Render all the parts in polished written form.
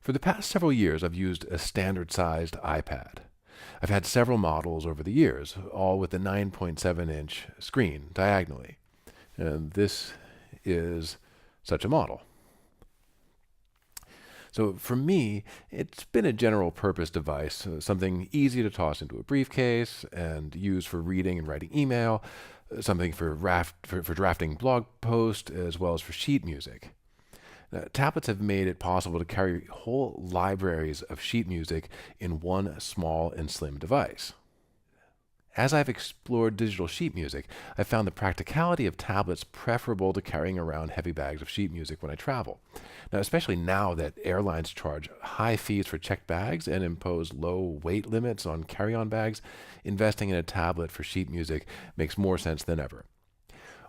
For the past several years, I've used a standard-sized iPad. I've had several models over the years, all with a 9.7-inch screen diagonally. And this is such a model. So for me, it's been a general purpose device, something easy to toss into a briefcase and use for reading and writing email, something for drafting blog posts, as well as for sheet music. Tablets have made it possible to carry whole libraries of sheet music in one small and slim device. As I've explored digital sheet music, I've found the practicality of tablets preferable to carrying around heavy bags of sheet music when I travel. Now, especially now that airlines charge high fees for checked bags and impose low weight limits on carry-on bags, investing in a tablet for sheet music makes more sense than ever.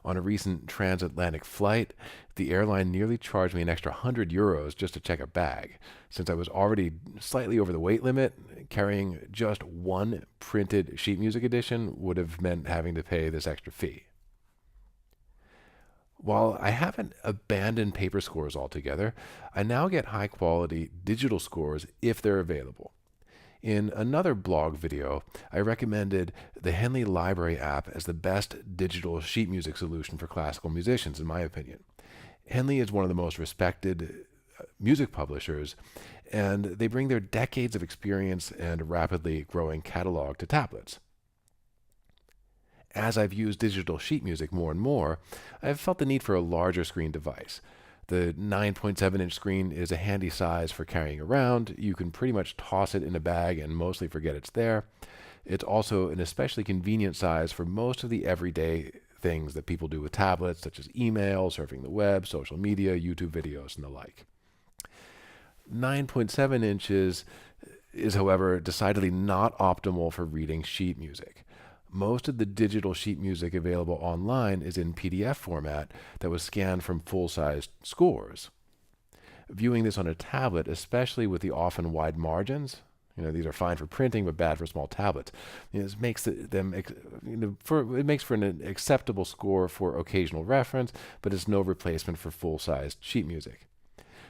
On a recent transatlantic flight, the airline nearly charged me an extra €100 just to check a bag. Since I was already slightly over the weight limit, carrying just one printed sheet music edition would have meant having to pay this extra fee. While I haven't abandoned paper scores altogether, I now get high-quality digital scores if they're available. In another blog video, I recommended the Henley Library app as the best digital sheet music solution for classical musicians, in my opinion. Henley is one of the most respected music publishers, and they bring their decades of experience and rapidly growing catalog to tablets. As I've used digital sheet music more and more, I've felt the need for a larger screen device. The 9.7-inch screen is a handy size for carrying around. You can pretty much toss it in a bag and mostly forget it's there. It's also an especially convenient size for most of the everyday things that people do with tablets, such as email, surfing the web, social media, YouTube videos, and the like. 9.7 inches is, however, decidedly not optimal for reading sheet music. Most of the digital sheet music available online is in PDF format that was scanned from full-sized scores. Viewing this on a tablet, especially with the often wide margins, these are fine for printing but bad for small tablets. It makes it makes for an acceptable score for occasional reference, but it's no replacement for full-sized sheet music.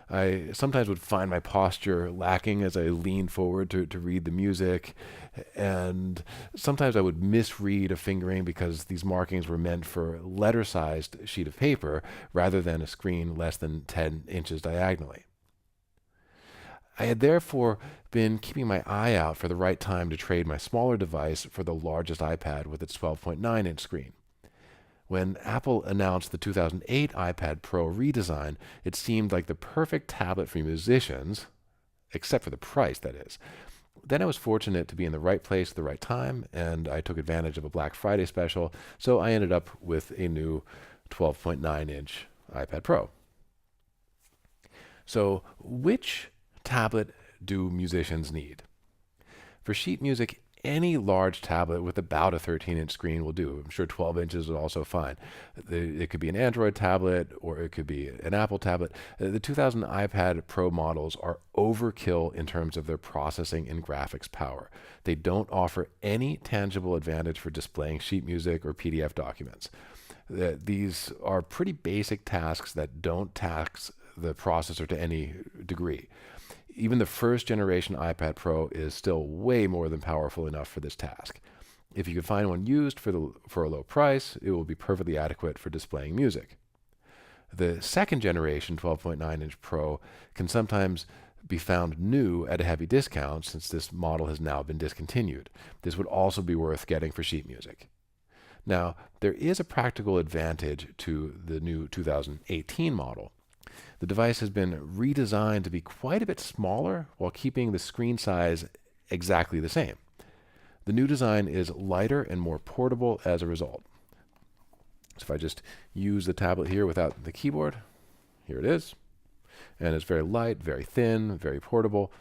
I sometimes would find my posture lacking as I leaned forward to read the music, and sometimes I would misread a fingering because these markings were meant for a letter-sized sheet of paper rather than a screen less than 10 inches diagonally. I had therefore been keeping my eye out for the right time to trade my smaller device for the largest iPad with its 12.9-inch screen. When Apple announced the 2008 iPad Pro redesign, it seemed like the perfect tablet for musicians, except for the price, that is. Then I was fortunate to be in the right place at the right time, and I took advantage of a Black Friday special, so I ended up with a new 12.9-inch iPad Pro. So, which tablet do musicians need? For sheet music, any large tablet with about a 13-inch screen will do. I'm sure 12 inches is also fine. It could be an Android tablet or it could be an Apple tablet. The 2000 iPad Pro models are overkill in terms of their processing and graphics power. They don't offer any tangible advantage for displaying sheet music or PDF documents. These are pretty basic tasks that don't tax the processor to any degree. Even the first generation iPad Pro is still way more than powerful enough for this task. If you can find one used for a low price, it will be perfectly adequate for displaying music. The second generation 12.9-inch Pro can sometimes be found new at a heavy discount since this model has now been discontinued. This would also be worth getting for sheet music. Now, there is a practical advantage to the new 2018 model. The device has been redesigned to be quite a bit smaller while keeping the screen size exactly the same. The new design is lighter and more portable as a result. So if I just use the tablet here without the keyboard, here it is. And it's very light, very thin, very portable.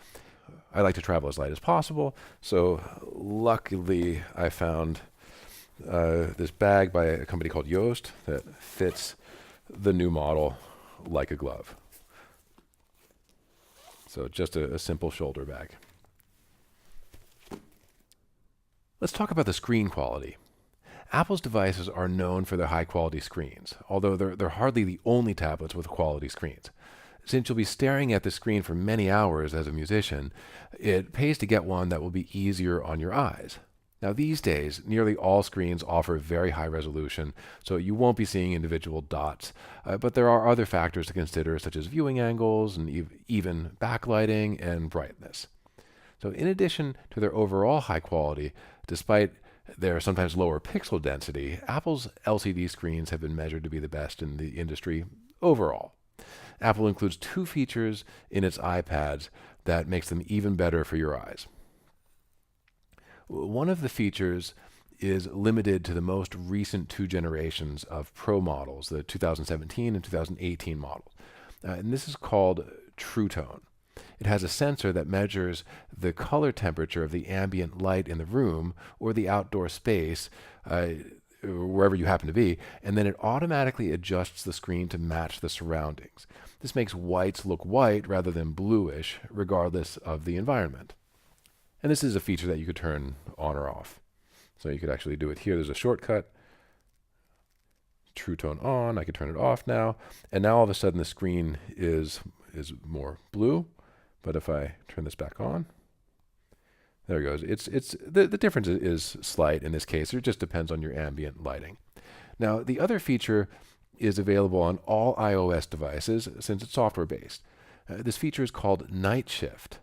I like to travel as light as possible, so luckily I found this bag by a company called Yoast that fits the new model like a glove. So just a simple shoulder bag. Let's talk about the screen quality. Apple's devices are known for their high-quality screens, although they're hardly the only tablets with quality screens. Since you'll be staring at the screen for many hours as a musician, it pays to get one that will be easier on your eyes. Now, these days, nearly all screens offer very high resolution, so you won't be seeing individual dots. But there are other factors to consider, such as viewing angles and even backlighting and brightness. So, in addition to their overall high quality, despite their sometimes lower pixel density, Apple's LCD screens have been measured to be the best in the industry overall. Apple includes two features in its iPads that makes them even better for your eyes. One of the features is limited to the most recent two generations of Pro models, the 2017 and 2018 models. And this is called True Tone. It has a sensor that measures the color temperature of the ambient light in the room or the outdoor space, wherever you happen to be, and then it automatically adjusts the screen to match the surroundings. This makes whites look white rather than bluish, regardless of the environment. And this is a feature that you could turn on or off. So you could actually do it here. There's a shortcut. True Tone on. I could turn it off now. And now all of a sudden the screen is more blue. But if I turn this back on, there it goes. The difference is slight in this case. It just depends on your ambient lighting. Now, the other feature is available on all iOS devices since it's software-based. This feature is called Night Shift.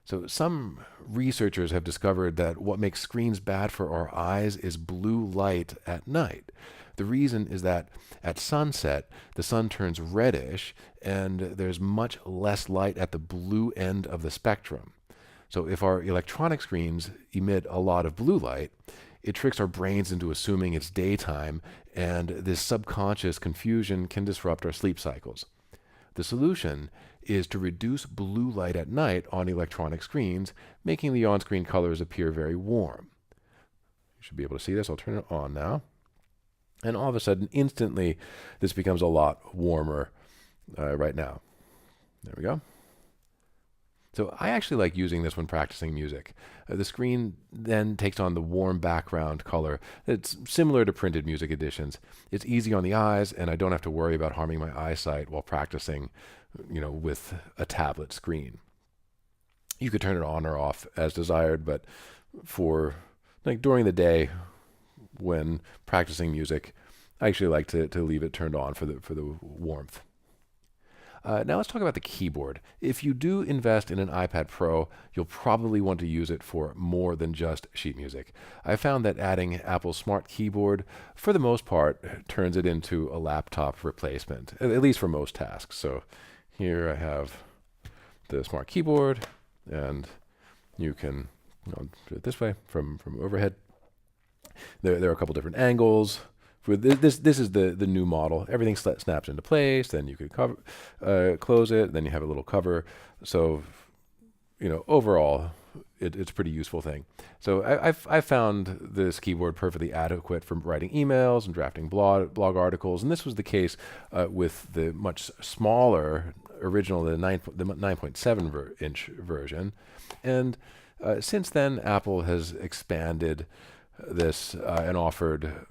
So some researchers have discovered that what makes screens bad for our eyes is blue light at night. The reason is that at sunset, the sun turns reddish and there's much less light at the blue end of the spectrum. So if our electronic screens emit a lot of blue light, it tricks our brains into assuming it's daytime, and this subconscious confusion can disrupt our sleep cycles. The solution is to reduce blue light at night on electronic screens, making the on-screen colors appear very warm. You should be able to see this. I'll turn it on now. And all of a sudden, instantly, this becomes a lot warmer right now. There we go. So I actually like using this when practicing music. The screen then takes on the warm background color. It's similar to printed music editions. It's easy on the eyes, and I don't have to worry about harming my eyesight while practicing, with a tablet screen. You could turn it on or off as desired, but for during the day when practicing music, I actually like to leave it turned on for the warmth. Now let's talk about the keyboard. If you do invest in an iPad Pro, you'll probably want to use it for more than just sheet music. I found that adding Apple's Smart Keyboard, for the most part, turns it into a laptop replacement, at least for most tasks. So here I have the Smart Keyboard, and you can do it this way from overhead. There are a couple different angles. For this is the new model. Everything snaps into place. Then you could close it. Then you have a little cover. So, overall, it's a pretty useful thing. So I found this keyboard perfectly adequate for writing emails and drafting blog articles. And this was the case with the much smaller original, the 9.7-inch version. And since then, Apple has expanded this and offered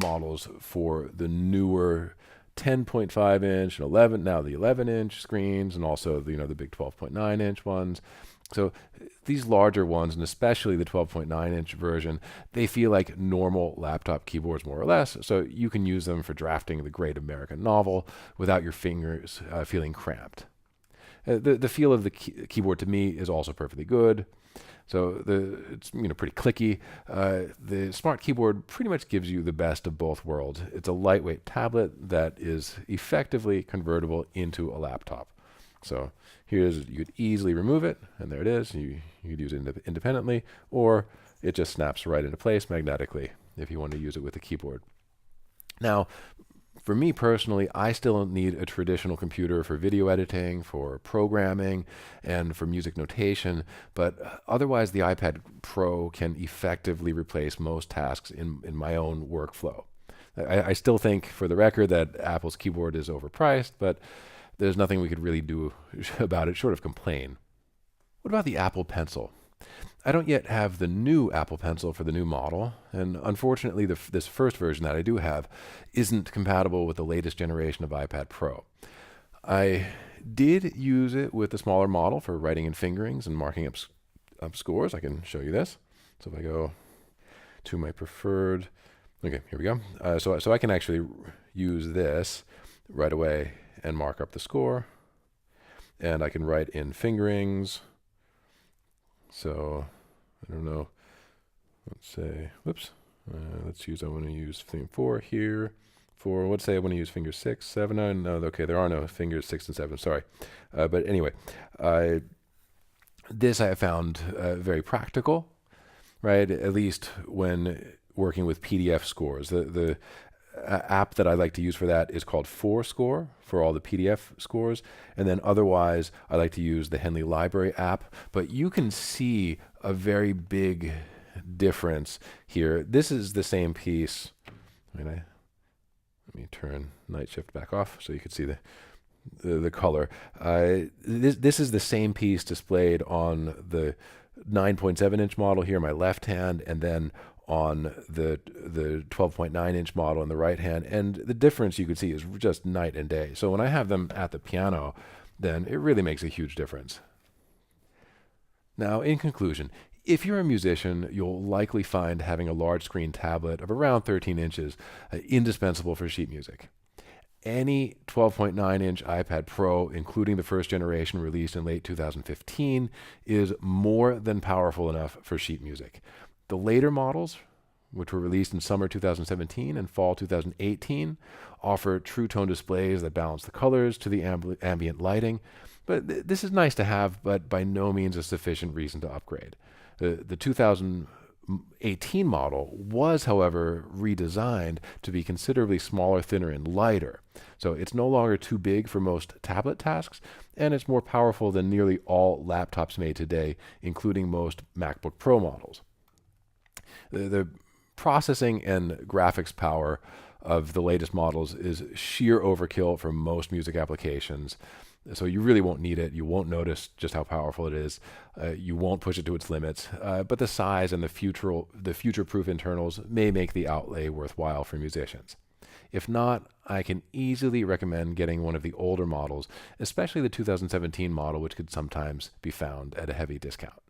models for the newer 10.5-inch and 11, now the 11-inch screens, and also the big 12.9-inch ones. So these larger ones, and especially the 12.9-inch version, they feel like normal laptop keyboards more or less. So you can use them for drafting the great American novel without your fingers feeling cramped. The feel of the keyboard to me is also perfectly good. So it's pretty clicky. The Smart Keyboard pretty much gives you the best of both worlds. It's a lightweight tablet that is effectively convertible into a laptop. So you could easily remove it, and there it is. You could use it independently, or it just snaps right into place magnetically if you want to use it with a keyboard. Now, for me personally, I still need a traditional computer for video editing, for programming, and for music notation, but otherwise the iPad Pro can effectively replace most tasks in my own workflow. I still think, for the record, that Apple's keyboard is overpriced, but there's nothing we could really do about it short of complain. What about the Apple Pencil? I don't yet have the new Apple Pencil for the new model, and unfortunately this first version that I do have isn't compatible with the latest generation of iPad Pro. I Did use it with the smaller model for writing and fingerings and marking up scores. I can show you this. So if I go to my preferred, okay, here we go. So I can actually use this right away and mark up the score. And I can write in fingerings. So I don't know. Let's say, whoops. I want to use thing 4 here. Let's say I want to use finger 6, 7, 9. No, okay, there are no fingers 6 and 7. Sorry. But anyway, this I have found very practical, right? At least when working with PDF scores. The app that I like to use for that is called 4Score for all the PDF scores. And then otherwise, I like to use the Henley Library app. But you can see a very big difference here. This is the same piece. Let me turn night shift back off so you can see the color. This is the same piece displayed on the 9.7 inch model here in my left hand, and then on the 12.9 inch model in the right hand. And the difference you can see is just night and day. So when I have them at the piano, then it really makes a huge difference. Now, in conclusion, if you're a musician, you'll likely find having a large screen tablet of around 13 inches indispensable for sheet music. Any 12.9 inch iPad Pro, including the first generation released in late 2015, is more than powerful enough for sheet music. The later models, which were released in summer 2017 and fall 2018, offer true tone displays that balance the colors to the ambient lighting. But this is nice to have, but by no means a sufficient reason to upgrade. The 2018 model was, however, redesigned to be considerably smaller, thinner, and lighter. So it's no longer too big for most tablet tasks, and it's more powerful than nearly all laptops made today, including most MacBook Pro models. The processing and graphics power of the latest models is sheer overkill for most music applications. So you really won't need it. You won't notice just how powerful it is. You won't push it to its limits. But the size and the future-proof internals may make the outlay worthwhile for musicians. If not, I can easily recommend getting one of the older models, especially the 2017 model, which could sometimes be found at a heavy discount.